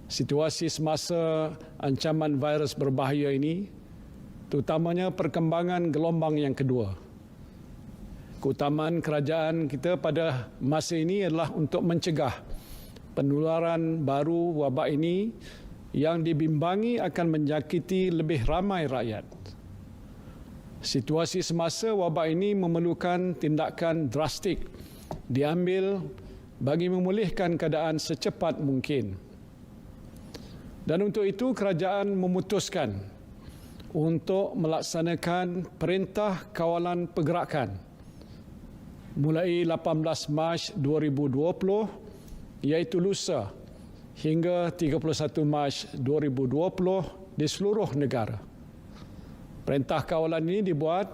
Situasi semasa ancaman virus berbahaya ini, terutamanya perkembangan gelombang yang kedua. Keutamaan kerajaan kita pada masa ini adalah untuk mencegah penularan baru wabak ini yang dibimbangi akan menjangkiti lebih ramai rakyat. Situasi semasa wabak ini memerlukan tindakan drastik diambil bagi memulihkan keadaan secepat mungkin. Dan untuk itu kerajaan memutuskan untuk melaksanakan Perintah Kawalan Pergerakan mulai 18 Mac 2020 iaitu lusa hingga 31 Mac 2020 di seluruh negara. Perintah kawalan ini dibuat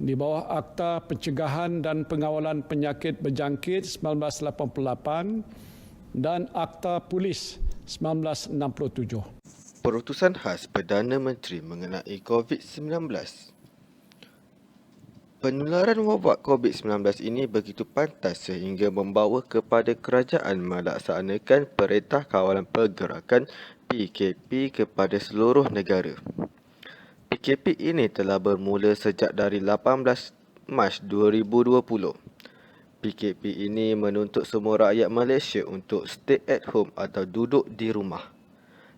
di bawah Akta Pencegahan dan Pengawalan Penyakit Berjangkit 1988 dan Akta Polis 1967. Perutusan khas Perdana Menteri mengenai COVID-19. Penularan wabak COVID-19 ini begitu pantas sehingga membawa kepada kerajaan melaksanakan Perintah Kawalan Pergerakan PKP kepada seluruh negara. PKP ini telah bermula sejak dari 18 Mac 2020. PKP ini menuntut semua rakyat Malaysia untuk stay at home atau duduk di rumah.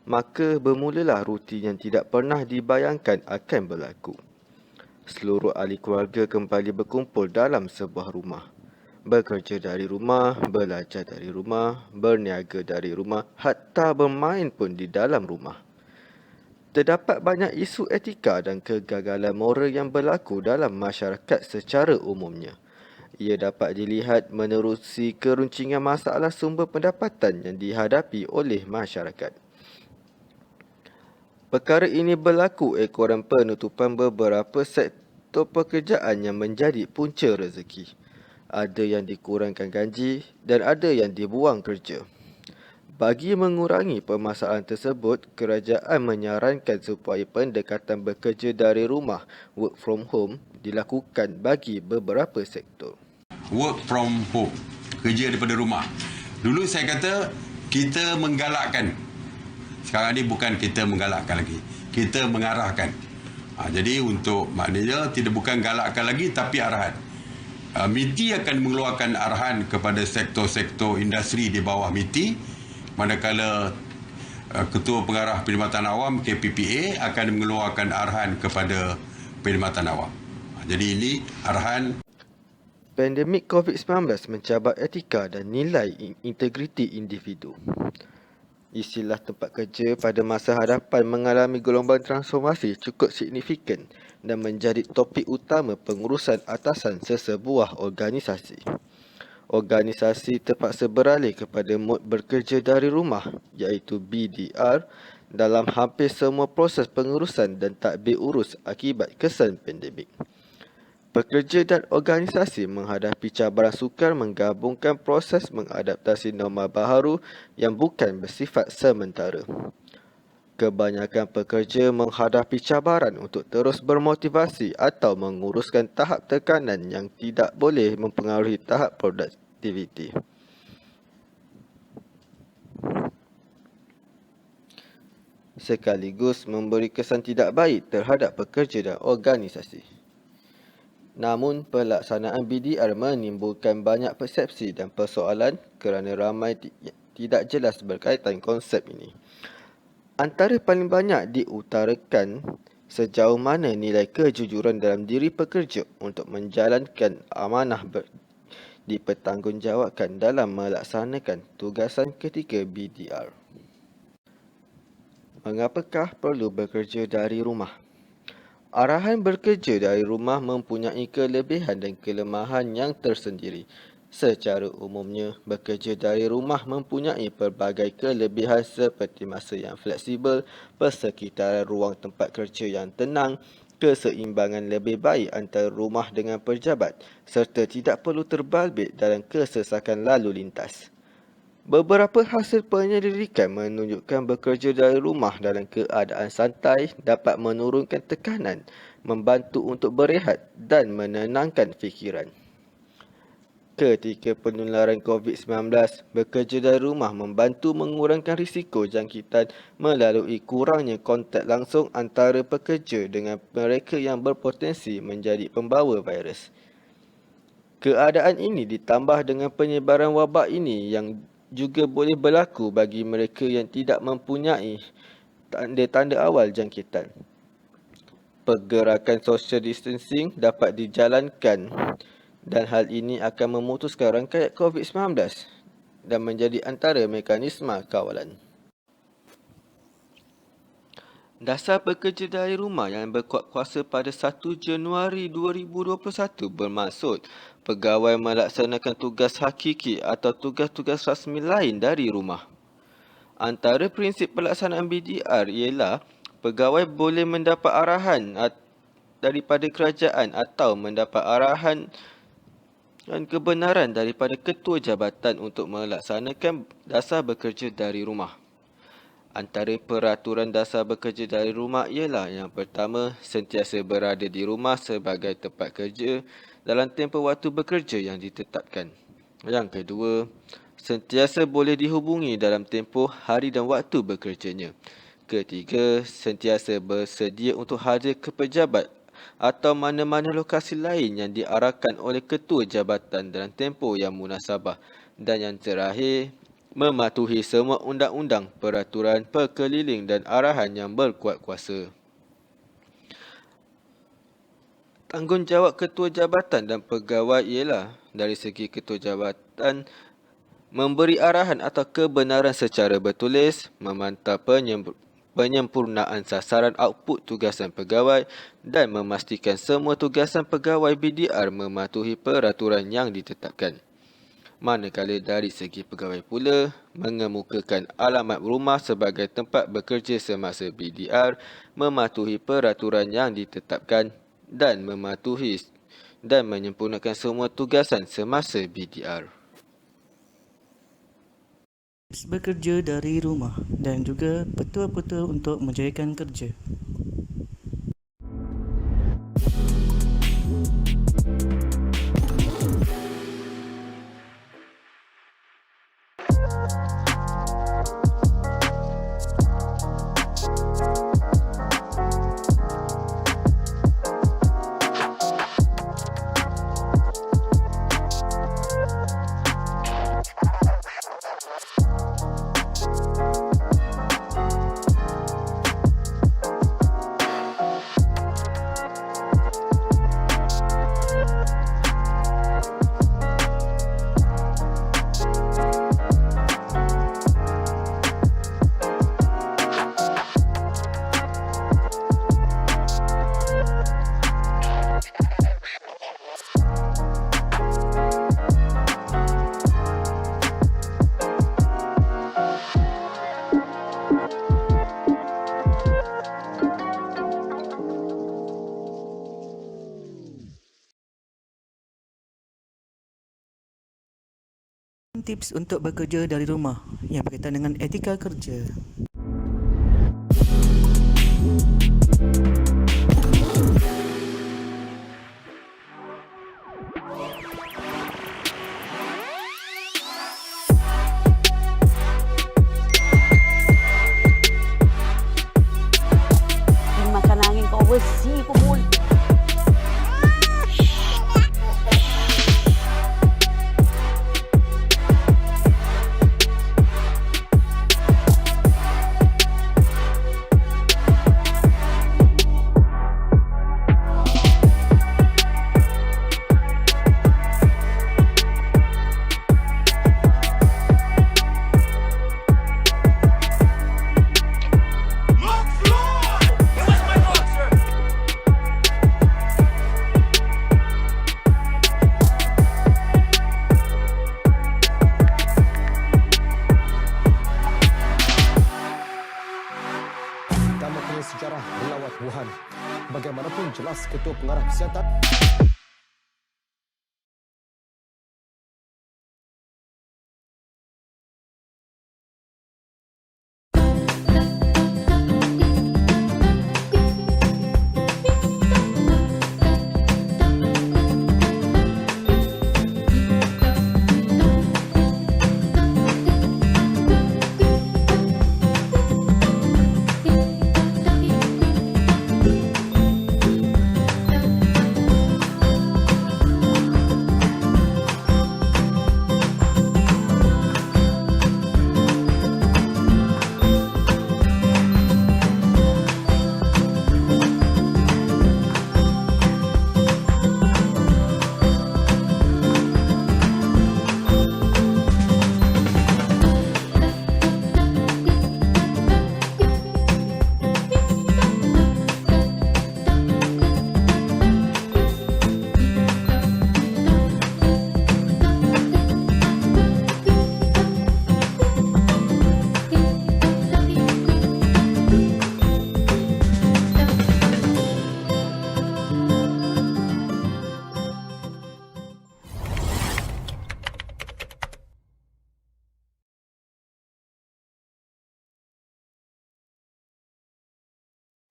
Maka bermulalah rutin yang tidak pernah dibayangkan akan berlaku. Seluruh ahli keluarga kembali berkumpul dalam sebuah rumah. Bekerja dari rumah, belajar dari rumah, berniaga dari rumah, hatta bermain pun di dalam rumah. Terdapat banyak isu etika dan kegagalan moral yang berlaku dalam masyarakat secara umumnya. Ia dapat dilihat menerusi keruncingan masalah sumber pendapatan yang dihadapi oleh masyarakat. Perkara ini berlaku ekoran penutupan beberapa sektor pekerjaan yang menjadi punca rezeki. Ada yang dikurangkan gaji dan ada yang dibuang kerja. Bagi mengurangi permasalahan tersebut, kerajaan menyarankan supaya pendekatan bekerja dari rumah (work from home) dilakukan bagi beberapa sektor. Work from home, kerja daripada rumah. Dulu saya kata kita menggalakkan. Sekarang ni bukan kita menggalakkan lagi, kita mengarahkan. Jadi untuk maknanya tidak bukan galakkan lagi tapi arahan. MITI akan mengeluarkan arahan kepada sektor-sektor industri di bawah MITI, manakala Ketua Pengarah Perkhidmatan Awam KPPA akan mengeluarkan arahan kepada Perkhidmatan Awam. Jadi ini arahan. Pandemik COVID-19 mencabar etika dan nilai integriti individu. Istilah tempat kerja pada masa hadapan mengalami gelombang transformasi cukup signifikan dan menjadi topik utama pengurusan atasan sesebuah organisasi. Organisasi terpaksa beralih kepada mod bekerja dari rumah iaitu BDR dalam hampir semua proses pengurusan dan tadbir urus akibat kesan pandemik. Pekerja dan organisasi menghadapi cabaran sukar menggabungkan proses mengadaptasi norma baharu yang bukan bersifat sementara. Kebanyakan pekerja menghadapi cabaran untuk terus bermotivasi atau menguruskan tahap tekanan yang tidak boleh mempengaruhi tahap produktiviti. Sekaligus memberi kesan tidak baik terhadap pekerja dan organisasi. Namun, pelaksanaan BDR menimbulkan banyak persepsi dan persoalan kerana ramai tidak jelas berkaitan konsep ini. Antara paling banyak diutarakan sejauh mana nilai kejujuran dalam diri pekerja untuk menjalankan amanah dipertanggungjawabkan dalam melaksanakan tugasan ketika BDR. Mengapakah perlu bekerja dari rumah? Arahan bekerja dari rumah mempunyai kelebihan dan kelemahan yang tersendiri. Secara umumnya, bekerja dari rumah mempunyai pelbagai kelebihan seperti masa yang fleksibel, persekitaran ruang tempat kerja yang tenang, keseimbangan lebih baik antara rumah dengan pejabat, serta tidak perlu terbabit dalam kesesakan lalu lintas. Beberapa hasil penyelidikan menunjukkan bekerja dari rumah dalam keadaan santai dapat menurunkan tekanan, membantu untuk berehat dan menenangkan fikiran. Ketika penularan COVID-19, bekerja dari rumah membantu mengurangkan risiko jangkitan melalui kurangnya kontak langsung antara pekerja dengan mereka yang berpotensi menjadi pembawa virus. Keadaan ini ditambah dengan penyebaran wabak ini yang juga boleh berlaku bagi mereka yang tidak mempunyai tanda-tanda awal jangkitan. Pergerakan social distancing dapat dijalankan dan hal ini akan memutuskan rangkaian COVID-19 dan menjadi antara mekanisme kawalan. Dasar bekerja dari rumah yang berkuat kuasa pada 1 Januari 2021 bermaksud pegawai melaksanakan tugas hakiki atau tugas-tugas rasmi lain dari rumah. Antara prinsip pelaksanaan BDR ialah pegawai boleh mendapat arahan daripada kerajaan atau mendapat arahan dan kebenaran daripada ketua jabatan untuk melaksanakan dasar bekerja dari rumah. Antara peraturan dasar bekerja dari rumah ialah yang pertama, sentiasa berada di rumah sebagai tempat kerja dalam tempoh waktu bekerja yang ditetapkan. Yang kedua, sentiasa boleh dihubungi dalam tempoh hari dan waktu bekerjanya. Ketiga, sentiasa bersedia untuk hadir ke pejabat atau mana-mana lokasi lain yang diarahkan oleh ketua jabatan dalam tempoh yang munasabah. Dan yang terakhir, mematuhi semua undang-undang, peraturan, perkeliling dan arahan yang berkuat kuasa. Tanggungjawab ketua jabatan dan pegawai ialah dari segi ketua jabatan memberi arahan atau kebenaran secara bertulis, memantau penyempurnaan sasaran output tugasan pegawai dan memastikan semua tugasan pegawai BDR mematuhi peraturan yang ditetapkan. Manakala dari segi pegawai pula, mengemukakan alamat rumah sebagai tempat bekerja semasa BDR, mematuhi peraturan yang ditetapkan dan mematuhi dan menyempurnakan semua tugasan semasa BDR. Bekerja dari rumah dan juga betul-betul untuk menjayakan kerja. Tips untuk bekerja dari rumah yang berkaitan dengan etika kerja. Makan angin kau besi pun. Sejarah melawat Wuhan. Bagaimanapun jelas Ketua Pengarah Kesihatan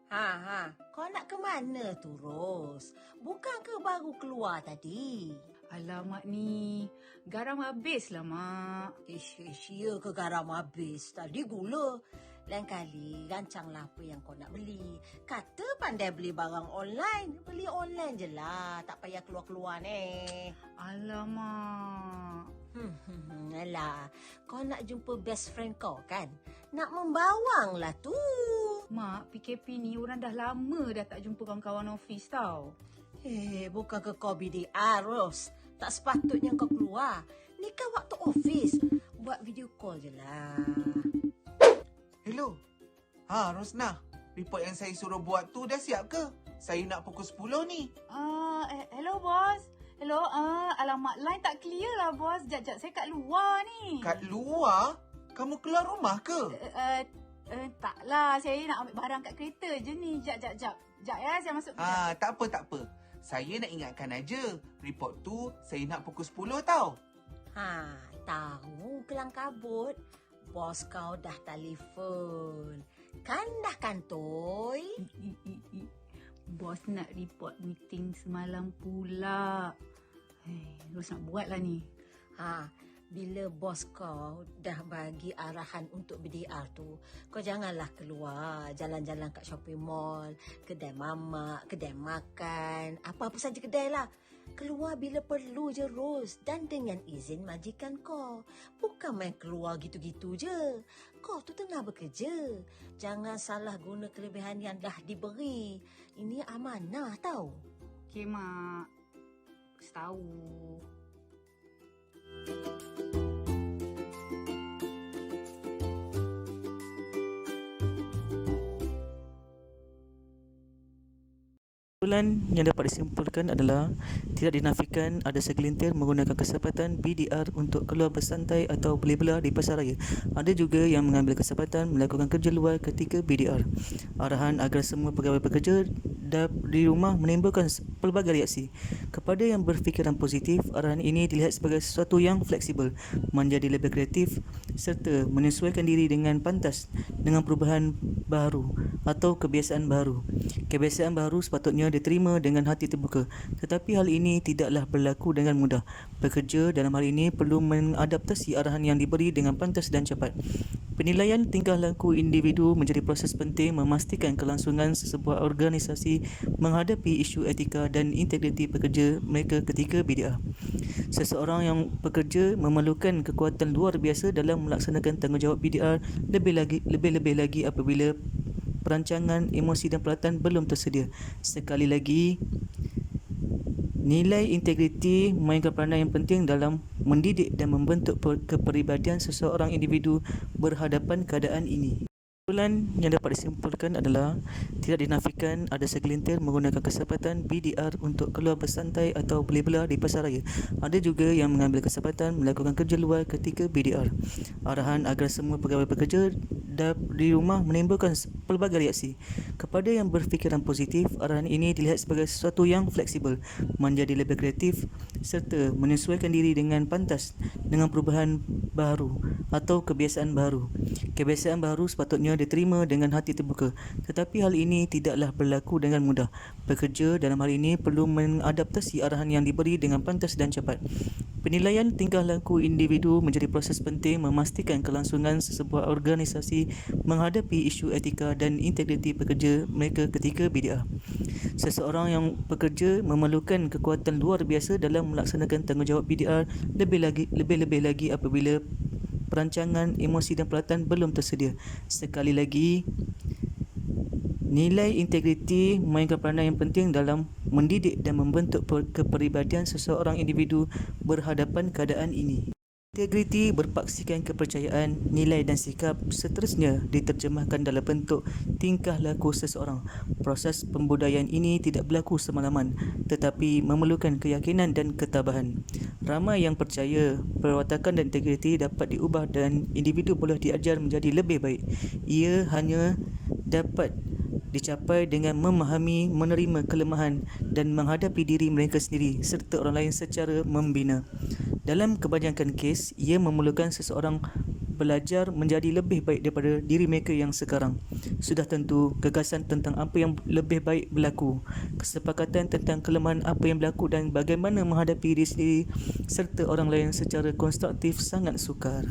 Kau nak ke mana tu, Ros? Bukan ke baru keluar tadi? Alamak ni, garam habis lah, Mak. Ya ke garam habis? Tadi gula. Lain kali, rancanglah apa yang kau nak beli. Kata pandai beli barang online. Beli online je lah. Tak payah keluar-keluar ni. Alamak. Alah, kau nak jumpa best friend kau kan? Nak membawang lah tu. Mak, PKP ni orang dah lama dah tak jumpa kawan-kawan office tau. Bukan ke kau BDR, Ros. Tak sepatutnya kau keluar. Ni kan waktu office. Buat video call je lah. Hello. Rosnah. Report yang saya suruh buat tu dah siap ke? Saya nak pukul 10 ni. Hello, bos. Hello, alamak, line tak clear lah, bos. Sekejap, saya kat luar ni. Kat luar? Kamu keluar rumah ke? Taklah, saya nak ambil barang kat kereta je ni. Sekejap ya, saya masuk. Tak apa. Saya nak ingatkan aja. Report tu saya nak pukul 10 tau. Tahu kelang kabut. Bos kau dah telefon. Kan dah kantoi? Bos nak report meeting semalam pula. Terus nak buat lah ni. Bila bos kau dah bagi arahan untuk BDR tu, kau janganlah keluar jalan-jalan kat shopping mall, kedai mamak, kedai makan, apa-apa saja kedai lah. Keluar bila perlu je, Ros, dan dengan izin majikan kau. Bukan main keluar gitu-gitu je. Kau tu tengah bekerja. Jangan salah guna kelebihan yang dah diberi. Ini amanah tau. Okey, Mak. Tahu. Kesimpulan yang dapat disimpulkan adalah tidak dinafikan ada segelintir menggunakan kesempatan BDR untuk keluar bersantai atau beli-belah di pasaraya. Ada juga yang mengambil kesempatan melakukan kerja luar ketika BDR. Arahan agar semua pegawai bekerja di rumah menimbulkan pelbagai reaksi. Kepada yang berfikiran positif, arahan ini dilihat sebagai sesuatu yang fleksibel, menjadi lebih kreatif serta menyesuaikan diri dengan pantas dengan perubahan baru atau kebiasaan baru. Kebiasaan baru sepatutnya diterima dengan hati terbuka, tetapi hal ini tidaklah berlaku dengan mudah. Pekerja dalam hal ini perlu mengadaptasi arahan yang diberi dengan pantas dan cepat. Penilaian tingkah laku individu menjadi proses penting memastikan kelangsungan sesebuah organisasi menghadapi isu etika dan integriti pekerja mereka ketika BDR. Seseorang yang bekerja memerlukan kekuatan luar biasa dalam melaksanakan tanggungjawab BDR, lebih-lebih lagi apabila perancangan, emosi dan peralatan belum tersedia. Sekali lagi, nilai integriti memainkan peranan yang penting dalam mendidik dan membentuk kepribadian seseorang individu berhadapan keadaan ini. Kesimpulan yang dapat disimpulkan adalah tidak dinafikan ada segelintir menggunakan kesempatan BDR untuk keluar bersantai atau beli-belah di pasaraya. Ada juga yang mengambil kesempatan melakukan kerja luar ketika BDR. Arahan agar semua pegawai bekerja di rumah menimbulkan pelbagai reaksi. Kepada yang berfikiran positif, arahan ini dilihat sebagai sesuatu yang fleksibel, menjadi lebih kreatif serta menyesuaikan diri dengan pantas dengan perubahan baru atau kebiasaan baru. Kebiasaan baru sepatutnya diterima dengan hati terbuka, tetapi hal ini tidaklah berlaku dengan mudah. Pekerja dalam hal ini perlu mengadaptasi arahan yang diberi dengan pantas dan cepat. Penilaian tingkah laku individu menjadi proses penting memastikan kelangsungan sesebuah organisasi menghadapi isu etika dan integriti pekerja mereka ketika BDR. Seseorang yang bekerja memerlukan kekuatan luar biasa dalam melaksanakan tanggungjawab BDR, lebih-lebih lagi apabila perancangan, emosi dan peralatan belum tersedia. Sekali lagi, nilai integriti memainkan peranan yang penting dalam mendidik dan membentuk kepribadian seseorang individu berhadapan keadaan ini. Integriti berpaksikan kepercayaan, nilai dan sikap seterusnya diterjemahkan dalam bentuk tingkah laku seseorang. Proses pembudayaan ini tidak berlaku semalaman, tetapi memerlukan keyakinan dan ketabahan. Ramai yang percaya perwatakan dan integriti dapat diubah dan individu boleh diajar menjadi lebih baik. Ia hanya dapat dicapai dengan memahami, menerima kelemahan dan menghadapi diri mereka sendiri serta orang lain secara membina. Dalam kebanyakan kes, ia memerlukan seseorang belajar menjadi lebih baik daripada diri mereka yang sekarang. Sudah tentu, gagasan tentang apa yang lebih baik berlaku, kesepakatan tentang kelemahan apa yang berlaku dan bagaimana menghadapi diri sendiri serta orang lain secara konstruktif sangat sukar.